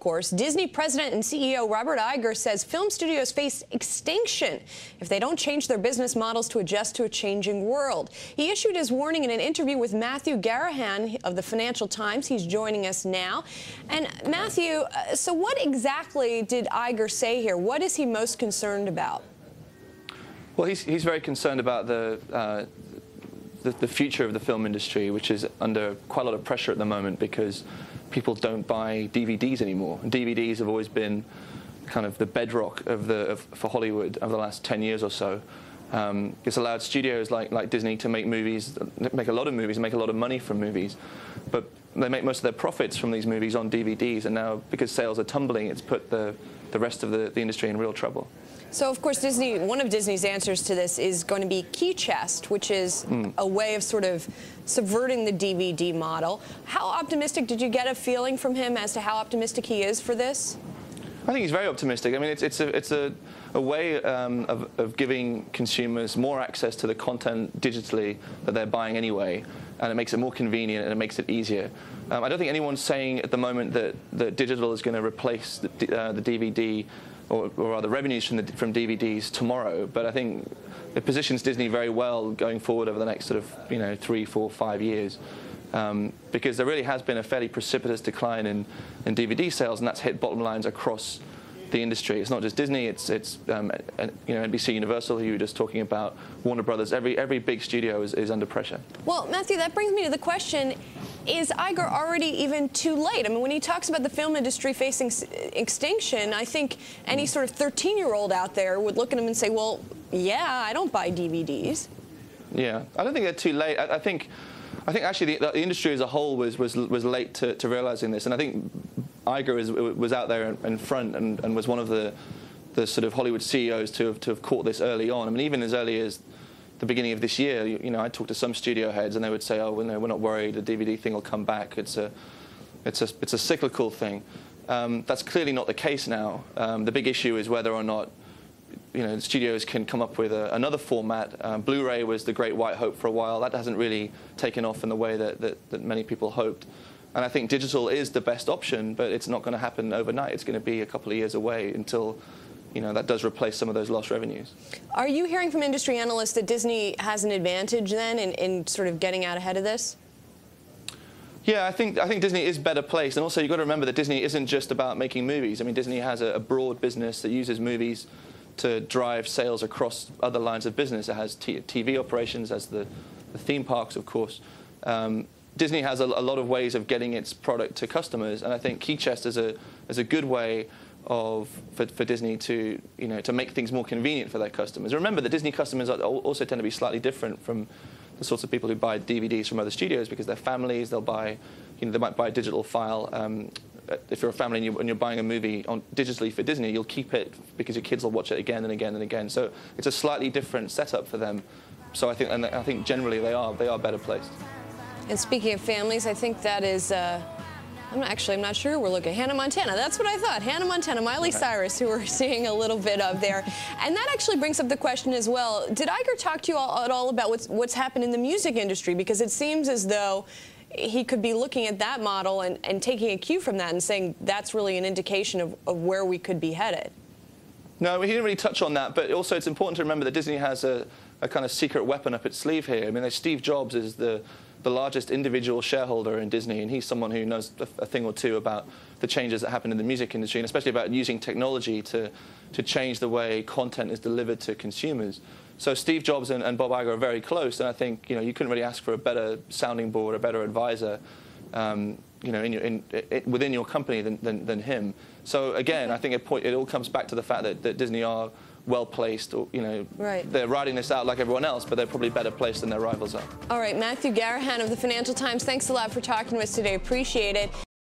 Of course, Disney president and CEO Robert Iger says film studios face extinction if they don't change their business models to adjust to a changing world. He issued his warning in an interview with Matthew Garrahan of the Financial Times. He's joining us now. And Matthew, so what exactly did Iger say here? What is he most concerned about? Well, he's very concerned about the future of the film industry, which is under quite a lot of pressure at the moment because people don't buy DVDs anymore. DVDs have always been kind of the bedrock for Hollywood over the last 10 years or so. It's allowed studios like Disney to make movies, make a lot of movies, and make a lot of money from movies. But they make most of their profits from these movies on DVDs, and now because sales are tumbling, it's put the rest of the industry in real trouble. So, of course, one of Disney's answers to this is going to be Keychest, which is a way of sort of subverting the DVD model. How optimistic did you get a feeling from him as to how optimistic he is for this? I think he's very optimistic. I mean, it's a way of giving consumers more access to the content digitally that they're buying anyway, and it makes it more convenient and it makes it easier. I don't think anyone's saying at the moment that digital is going to replace the DVD or rather revenues from DVDs tomorrow, but I think it positions Disney very well going forward over the next sort of 3, 4, 5 years, because there really has been a fairly precipitous decline in DVD sales, and that's hit bottom lines across the industry. It's not just Disney; it's NBC Universal, who you were just talking about, Warner Brothers. Every big studio is under pressure. Well, Matthew, that brings me to the question: is Iger already even too late? I mean, when he talks about the film industry facing extinction, I think any sort of 13-year-old out there would look at him and say, "Well, yeah, I don't buy DVDs." Yeah, I don't think they're too late. I think actually the industry as a whole was late to realizing this, and I think Iger was out there in front and was one of the sort of Hollywood CEOs to have caught this early on. I mean, even as early as the beginning of this year, I talked to some studio heads, and they would say, "Oh, well, no, we're not worried. The DVD thing will come back. It's a cyclical thing." That's clearly not the case now. The big issue is whether or not the studios can come up with another format. Blu-ray was the great white hope for a while. That hasn't really taken off in the way that many people hoped. And I think digital is the best option, but it's not going to happen overnight. It's going to be a couple of years away until that does replace some of those lost revenues. Are you hearing from industry analysts that Disney has an advantage then in sort of getting out ahead of this? Yeah, I think Disney is better placed, and also you've got to remember that Disney isn't just about making movies. I mean, Disney has a broad business that uses movies to drive sales across other lines of business. It has TV operations, as the theme parks, of course. Disney has a lot of ways of getting its product to customers, and I think Keychest is a good way for Disney to make things more convenient for their customers. Remember, the Disney customers also tend to be slightly different from the sorts of people who buy DVDs from other studios, because they're families. They'll buy, they might buy a digital file. If you're a family and you're buying a movie digitally for Disney, you'll keep it because your kids will watch it again and again and again. So it's a slightly different setup for them. So I think generally they are better placed. And speaking of families, I think that is, I'm not sure we're looking at Hannah Montana. That's what I thought. Hannah Montana, Miley Cyrus, who we're seeing a little bit of there. And that actually brings up the question as well. Did Iger talk to you at all about what's happened in the music industry? Because it seems as though he could be looking at that model and taking a cue from that and saying that's really an indication of where we could be headed. No, he didn't really touch on that, but also it's important to remember that Disney has a kind of secret weapon up its sleeve here. I mean, Steve Jobs is the largest individual shareholder in Disney, and he's someone who knows a thing or two about the changes that happen in the music industry, and especially about using technology to change the way content is delivered to consumers. So Steve Jobs and Bob Iger are very close, and I think you couldn't really ask for a better sounding board, a better advisor, within your company than him. So again, I think it all comes back to the fact that Disney are well placed, or right. They're riding this out like everyone else, but they're probably better placed than their rivals are. All right, Matthew Garrahan of the Financial Times, thanks a lot for talking to us today. Appreciate it.